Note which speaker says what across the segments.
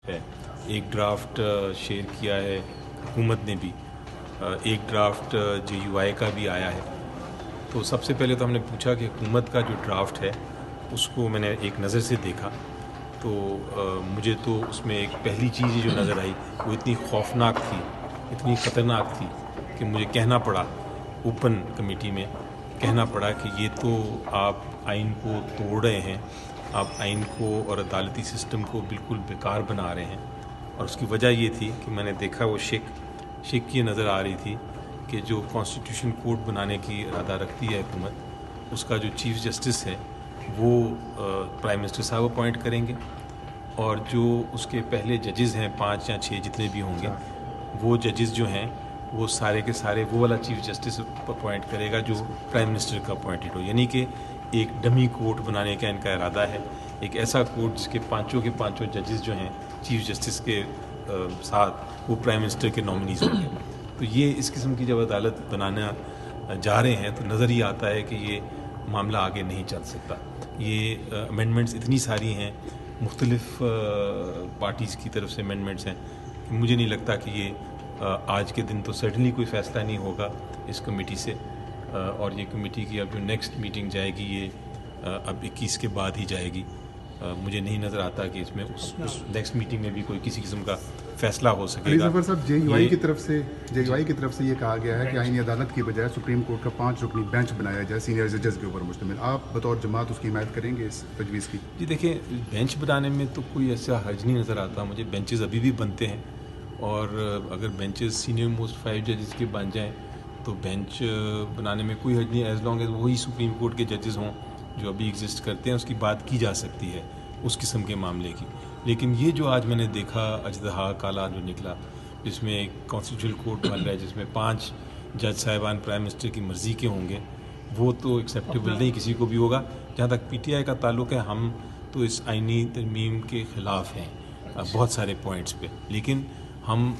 Speaker 1: ہے. ایک draft share کیا ہے حکومت نے بھی, ایک ڈرافٹ JUI کا بھی آیا ہے. تو سب سے پہلے تو ہم نے پوچھا کہ حکومت کا جو ڈرافٹ ہے اس کو میں نے ایک نظر سے دیکھا, تو مجھے تو اس میں ایک پہلی چیز جو نظر آئی وہ اتنی خوفناک تھی, اتنی خطرناک تھی کہ مجھے کہنا پڑا اوپن کمیٹی میں, کہنا پڑا کہ یہ تو آپ آئین کو توڑ رہے ہیں, آپ آئین کو اور عدالتی سسٹم کو بالکل بیکار بنا رہے ہیں. اور اس کی وجہ یہ تھی کہ میں نے دیکھا وہ شک یہ نظر آ رہی تھی کہ جو کانسٹیٹیوشن کوڈ بنانے کی ارادہ رکھتی ہے حکومت, اس کا جو چیف جسٹس ہے وہ پرائم منسٹر صاحب اپوائنٹ کریں گے, اور جو اس کے پہلے ججز ہیں 5 یا 6 جتنے بھی ہوں گے, وہ ججز جو ہیں وہ سارے کے سارے وہ والا چیف جسٹس اپوائنٹ کرے گا جو پرائم منسٹر کا اپوائنٹڈ ہو. یعنی کہ ایک ڈمی کورٹ بنانے کا ان کا ارادہ ہے, ایک ایسا کورٹ جس کے پانچوں ججز جو ہیں چیف جسٹس کے ساتھ وہ پرائم منسٹر کے نامنیز ہوں گے. تو یہ اس قسم کی جب عدالت بنانا جا رہے ہیں تو نظر ہی آتا ہے کہ یہ معاملہ آگے نہیں چل سکتا. یہ امینڈمنٹس اتنی ساری ہیں, مختلف پارٹیز کی طرف سے امینڈمنٹس ہیں, مجھے نہیں لگتا کہ یہ آج کے دن تو سرٹنلی کوئی فیصلہ نہیں ہوگا اس کمیٹی سے, اور یہ کمیٹی کی اب جو نیکسٹ میٹنگ جائے گی یہ اب 21 کے بعد ہی جائے گی. مجھے نہیں نظر آتا کہ اس میں اس نیکسٹ میٹنگ میں بھی کوئی کسی قسم کا فیصلہ ہو سکے گا.
Speaker 2: ظفر صاحب, JUI کی طرف سے یہ کہا گیا ہے کہ آئینی عدالت کی بجائے سپریم کورٹ کا 5 رکنی بینچ بنایا جائے سینئر ججز کے اوپر مشتمل. آپ بطور جماعت اس کی حمایت کریں گے اس تجویز کی؟
Speaker 1: جی دیکھیں, بینچ بنانے میں تو کوئی ایسا حرج نہیں نظر آتا مجھے. بینچز ابھی بھی بنتے ہیں, اور اگر بینچز سینئر موسٹ 5 ججز کے بن جائیں تو بینچ بنانے میں کوئی حرج نہیں, ایز لانگ ایز وہی سپریم کورٹ کے ججز ہوں جو ابھی ایگزسٹ کرتے ہیں, اس کی بات کی جا سکتی ہے اس قسم کے معاملے کی. لیکن یہ جو آج میں نے دیکھا اژدہا کالا جو نکلا, جس میں ایک کانسٹیٹیوشنل کورٹ بن رہا ہے جس میں 5 جج صاحبان پرائم منسٹر کی مرضی کے ہوں گے, وہ تو ایکسیپٹیبل نہیں کسی کو بھی ہوگا. جہاں تک PTI کا تعلق ہے, ہم تو اس آئینی ترمیم کے خلاف ہیں بہت سارے پوائنٹس پہ, لیکن ہم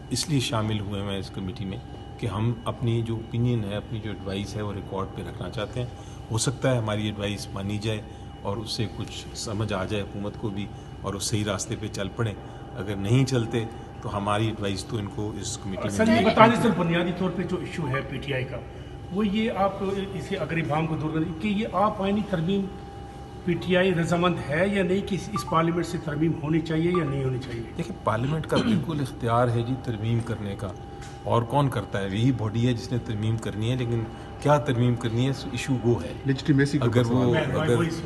Speaker 1: اس لیے شامل ہوئے ہیں اس کمیٹی میں کہ ہم اپنی جو اوپینین ہے, اپنی جو ایڈوائس ہے وہ ریکارڈ پہ رکھنا چاہتے ہیں. ہو سکتا ہے ہماری ایڈوائس مانی جائے اور اس سے کچھ سمجھ آ جائے حکومت کو بھی اور اس صحیح راستے پہ چل پڑیں. اگر نہیں چلتے تو ہماری ایڈوائس تو ان کو اس کمیٹی میں
Speaker 3: بتائیے سر, بنیادی طور پہ جو ایشو ہے PTI کا وہ یہ, آپ اسے اگر ابہام کو دور کریں کہ یہ آپ آئینی ترمیم PTI رضامند ہے یا نہیں, کہ اس پارلیمنٹ سے ترمیم ہونی چاہیے یا نہیں ہونی چاہیے؟
Speaker 1: دیکھیں, پارلیمنٹ کا بالکل اختیار ہے جی ترمیم کرنے کا, اور کون کرتا ہے؟ یہی باڈی ہے جس نے ترمیم کرنی ہے. لیکن کیا ترمیم کرنی ہے, ایشو وہ ہے.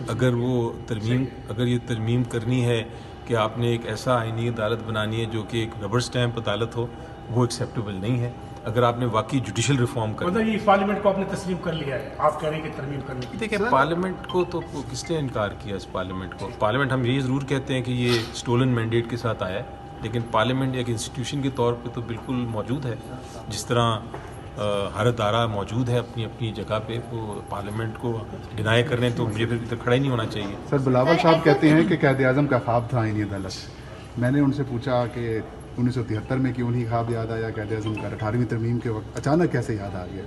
Speaker 1: اگر یہ ترمیم کرنی ہے کہ آپ نے ایک ایسا آئینی عدالت بنانی ہے جو کہ ایک ربر سٹیمپ عدالت ہو, وہ ایکسیپٹیبل نہیں ہے. اگر آپ نے واقعی جوڈیشل ریفارم کرنا
Speaker 3: ہے, یہ پارلیمنٹ کو آپ نے تسلیم کر لیا ہے, آپ کہہ رہے ہیں کہ ترمیم کرنی ہے.
Speaker 1: دیکھیں, پارلیمنٹ کو تو کس نے انکار کیا اس پارلیمنٹ کو؟ پارلیمنٹ ہم یہ ضرور کہتے ہیں کہ یہ سٹولن مینڈیٹ کے ساتھ آیا ہے, لیکن پارلیمنٹ ایک انسٹیٹیوشن کے طور پہ تو بالکل موجود ہے. جس طرح ہر ادارہ موجود ہے اپنی اپنی جگہ پہ, وہ پارلیمنٹ کو ڈینائی کر رہے ہیں تو مجھے پھر ادھر کھڑا ہی نہیں ہونا چاہیے.
Speaker 2: سر, بلاول صاحب کہتے ہیں کہ قائد اعظم کا خواب تھا آئینی عدالت. میں نے ان سے پوچھا کہ 1973 میں کیوں نہیں خواب یاد آیا قائد اعظم کا, 18ویں ترمیم کے وقت اچانک کیسے یاد آ گیا؟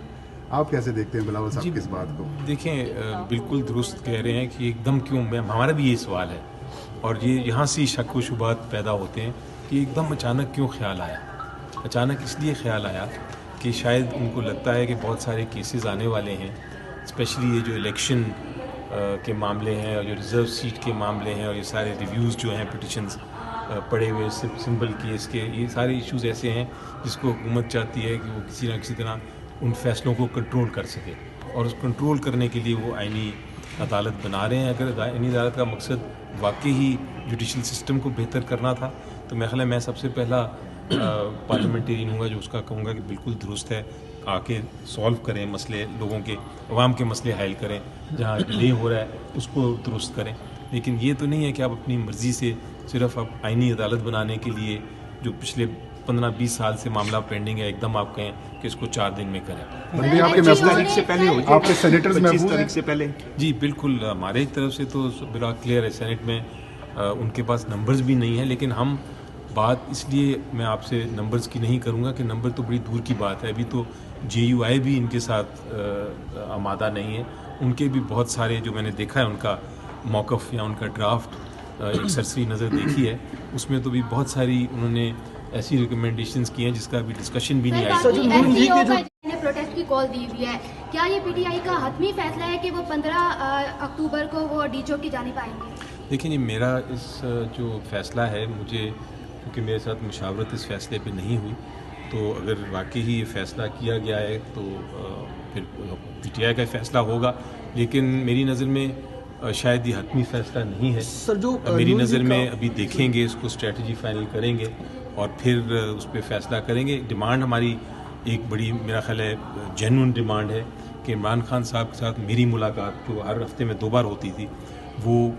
Speaker 2: آپ کیسے دیکھتے ہیں بلاول صاحب کی اس بات کو؟
Speaker 1: دیکھیں, بالکل درست کہہ رہے ہیں کہ ایک دم کیوں, ہمارا بھی یہ سوال ہے, اور یہ یہاں سے شک و شبہات پیدا ہوتے ہیں کہ ایک دم اچانک کیوں خیال آیا. اچانک اس لیے خیال آیا کہ شاید ان کو لگتا ہے کہ بہت سارے کیسز آنے والے ہیں, اسپیشلی یہ جو الیکشن کے معاملے ہیں اور جو ریزرو سیٹ کے معاملے ہیں, اور یہ سارے ریویوز جو ہیں پٹیشنز پڑے ہوئے سمبل کیس کے, یہ سارے ایشوز ایسے ہیں جس کو حکومت چاہتی ہے کہ وہ کسی نہ کسی طرح ان فیصلوں کو کنٹرول کر سکے, اور اس کنٹرول کرنے کے لیے وہ آئینی عدالت بنا رہے ہیں. اگر آئینی عدالت کا مقصد واقعی ہی جوڈیشل سسٹم کو بہتر کرنا تھا تو میرا خیال ہے میں سب سے پہلا پارلیمنٹرین ہوں گا جو اس کا کہوں گا کہ بالکل درست ہے, آ کے سولو کریں مسئلے, لوگوں کے عوام کے مسئلے حل کریں, جہاں ڈیلے ہو رہا ہے اس کو درست کریں. لیکن یہ تو نہیں ہے کہ آپ اپنی مرضی سے صرف آپ آئینی عدالت بنانے کے لیے جو پچھلے 15-20 سال سے معاملہ پینڈنگ ہے ایک دم آپ کہیں کہ اس کو 4 دن میں کریں. جی بالکل, ہمارے طرف سے تو بلا کلیئر ہے, سینٹ میں ان کے پاس نمبرز بھی نہیں ہیں. لیکن ہم بات اس لیے میں آپ سے نمبرز کی نہیں کروں گا کہ نمبر تو بڑی دور کی بات ہے, ابھی تو JUI بھی ان کے ساتھ آمادہ نہیں ہے. ان کے بھی بہت سارے جو میں نے دیکھا ہے ان کا موقف یا ان کا ڈرافٹ, ایک سرسری نظر دیکھی ہے اس میں تو بھی بہت ساری انہوں نے ایسی ریکمنڈیشنز کی ہیں جس کا ابھی ڈسکشن بھی نہیں آئی.
Speaker 4: نے پروٹیسٹ کی کال دی ہوئی ہے, کیا یہ پی ٹی آئی کا حتمی فیصلہ ہے کہ وہ 15 اکتوبر کو وہ ڈی چوک کی جانب آئیں گے؟
Speaker 1: دیکھیں جی, میرا اس جو فیصلہ ہے, مجھے کیونکہ میرے ساتھ مشاورت اس فیصلے پہ نہیں ہوئی, تو اگر واقعی ہی یہ فیصلہ کیا گیا ہے تو پھر پی ٹی آئی کا فیصلہ ہوگا, لیکن میری نظر میں شاید یہ حتمی فیصلہ نہیں ہے. میری نظر میں ابھی دیکھیں گے, اس کو اسٹریٹجی فائنل کریں گے اور پھر اس پہ فیصلہ کریں گے. ڈیمانڈ ہماری ایک بڑی, میرا خیال ہے جینوئن ڈیمانڈ ہے کہ عمران خان صاحب کے ساتھ میری ملاقات جو ہر ہفتے میں 2 بار ہوتی تھی وہ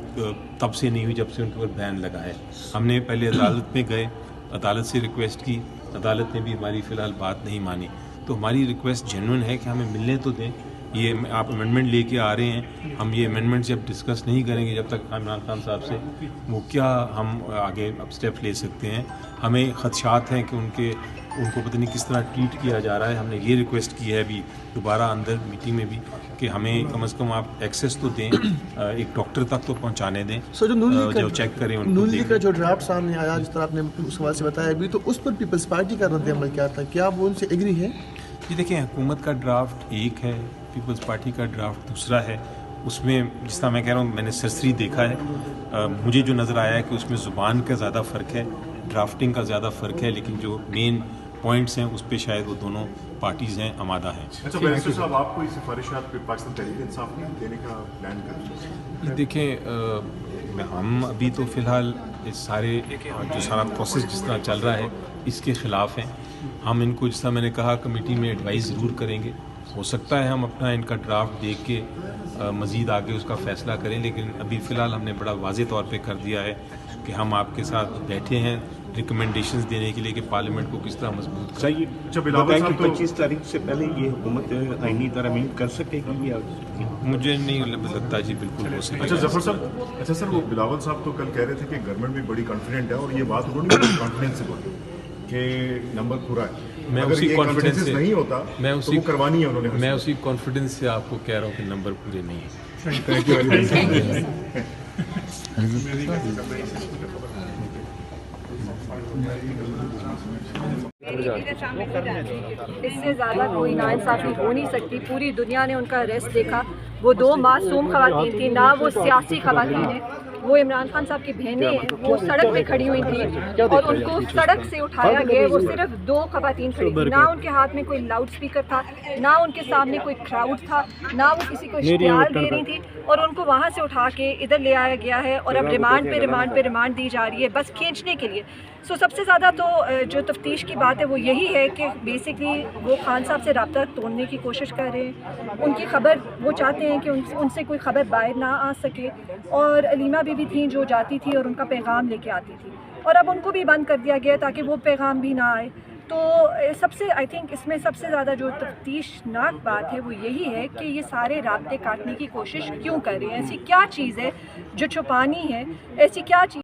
Speaker 1: تب سے نہیں ہوئی جب سے ان کے اوپر بین لگا ہے. ہم نے پہلے عدالت میں گئے, عدالت سے ریکویسٹ کی, عدالت نے بھی ہماری فی الحال بات نہیں مانی. تو ہماری ریکویسٹ جینوئن ہے کہ ہمیں ملنے تو دیں. یہ آپ امینڈمنٹ لے کے آ رہے ہیں, ہم یہ امینڈمنٹ جب ڈسکس نہیں کریں گے جب تک عمران خان صاحب سے, وہ کیا ہم آگے اب اسٹیپ لے سکتے ہیں. ہمیں خدشات ہیں کہ ان کو پتہ نہیں کس طرح ٹریٹ کیا جا رہا ہے. ہم نے یہ ریکویسٹ کی ہے ابھی دوبارہ اندر میٹنگ میں بھی کہ ہمیں کم از کم آپ ایکسیس تو دیں, ایک ڈاکٹر تک تو پہنچانے دیں جو چیک کریں.
Speaker 5: نون لیگ کا جو ڈرافٹ سامنے آیا, جس طرح آپ نے اس حوالے سے بتایا ابھی, تو اس پر پیپلز پارٹی کا رد عمل کیا تھا؟ کیا وہ ان سے ایگری ہے؟
Speaker 1: جی دیکھیں, حکومت کا ڈرافٹ ایک ہے, پیپلز پارٹی کا ڈرافٹ دوسرا ہے. اس میں جس طرح میں کہہ رہا ہوں, میں نے سرسری دیکھا ہے, مجھے جو نظر آیا ہے کہ اس میں زبان کا زیادہ فرق ہے, ڈرافٹنگ کا زیادہ فرق ہے, لیکن جو مین پوائنٹس ہیں اس پہ شاید وہ دونوں پارٹیز ہیں آمادہ ہیں.
Speaker 6: اچھا بیرسٹر صاحب, آپ کوئی سفارشات پہ پاکستان تحریک انصاف میں دینے کا پلان کر رہے ہیں؟
Speaker 1: دیکھیں, ہم ابھی تو فی الحال اس سارے جو سارا پروسیس جس طرح چل رہا ہے اس کے خلاف ہیں. ہم ان کو, جس طرح میں نے کہا, کمیٹی میں ایڈوائز ضرور کریں گے. ہو سکتا ہے ہم اپنا ان کا ڈرافٹ دیکھ کے مزید آگے اس کا فیصلہ کریں, لیکن ابھی فی الحال ہم نے بڑا واضح طور پہ کر دیا ہے کہ ہم آپ کے ساتھ بیٹھے ہیں ریکمنڈیشنز دینے کے لیے کہ پارلیمنٹ کو کس طرح مضبوط کریں.
Speaker 6: اچھا بلاول صاحب,
Speaker 7: 25 تاریخ سے پہلے یہ حکومت آئینی ترامیم کر سکے گی یا
Speaker 1: مجھے نہیں لگتا جی بالکل ہو سکے.
Speaker 6: اچھا ظفر صاحب, اچھا سر, وہ بلاول صاحب تو کل کہہ رہے تھے کہ گورنمنٹ بھی بڑی کانفیڈنٹ ہے, اور یہ بات انہوں نے کانفیڈنس سے بولی کہ نمبر پورا ہے.
Speaker 1: میں
Speaker 6: اگر
Speaker 1: اسی
Speaker 6: یہ
Speaker 1: کانفیڈنس سے
Speaker 6: نہیں ہوتا تو وہ کروانی ہے انہوں نے.
Speaker 1: میں اسی کانفیڈنس سے آپ کو کہہ رہا ہوں کہ نمبر پورے نہیں ہیں.
Speaker 8: اس سے زیادہ کوئی ناانصافی ہو نہیں سکتی. پوری دنیا نے ان کا ریسٹ دیکھا. وہ 2 معصوم خواتین تھیں, نہ وہ سیاسی خواتین ہیں, وہ عمران خان صاحب کی بہنیں ہیں. وہ سڑک پہ کھڑی ہوئی تھیں اور ان کو سڑک سے اٹھایا گیا. وہ صرف 2 خواتین کھڑی تھیں, نہ ان کے ہاتھ میں کوئی لاؤڈ اسپیکر تھا, نہ ان کے سامنے کوئی کراؤڈ تھا, نہ وہ کسی کو اشتعال دے رہی تھی, اور ان کو وہاں سے اٹھا کے ادھر لے آیا گیا ہے. اور اب ریمانڈ دی جا رہی ہے بس کھینچنے کے لیے. سب سے زیادہ تو جو تفتیش کی بات ہے وہ یہی ہے کہ بیسکلی وہ خان صاحب سے رابطہ توڑنے کی کوشش کر رہے ہیں. ان کی خبر, وہ چاہتے ہیں کہ ان سے کوئی خبر باہر نہ آ سکے. اور علیمہ بی تھیں جو جاتی تھی اور ان کا پیغام لے کے آتی تھی, اور اب ان کو بھی بند کر دیا گیا تاکہ وہ پیغام بھی نہ آئے. تو سب سے آئی تھنک اس میں سب سے زیادہ جو تفتیش ناک بات ہے وہ یہی ہے کہ یہ سارے رابطے کاٹنے کی کوشش کیوں کر رہے ہیں. ایسی کیا چیز ہے جو چھپانی ہے, ایسی کیا چیز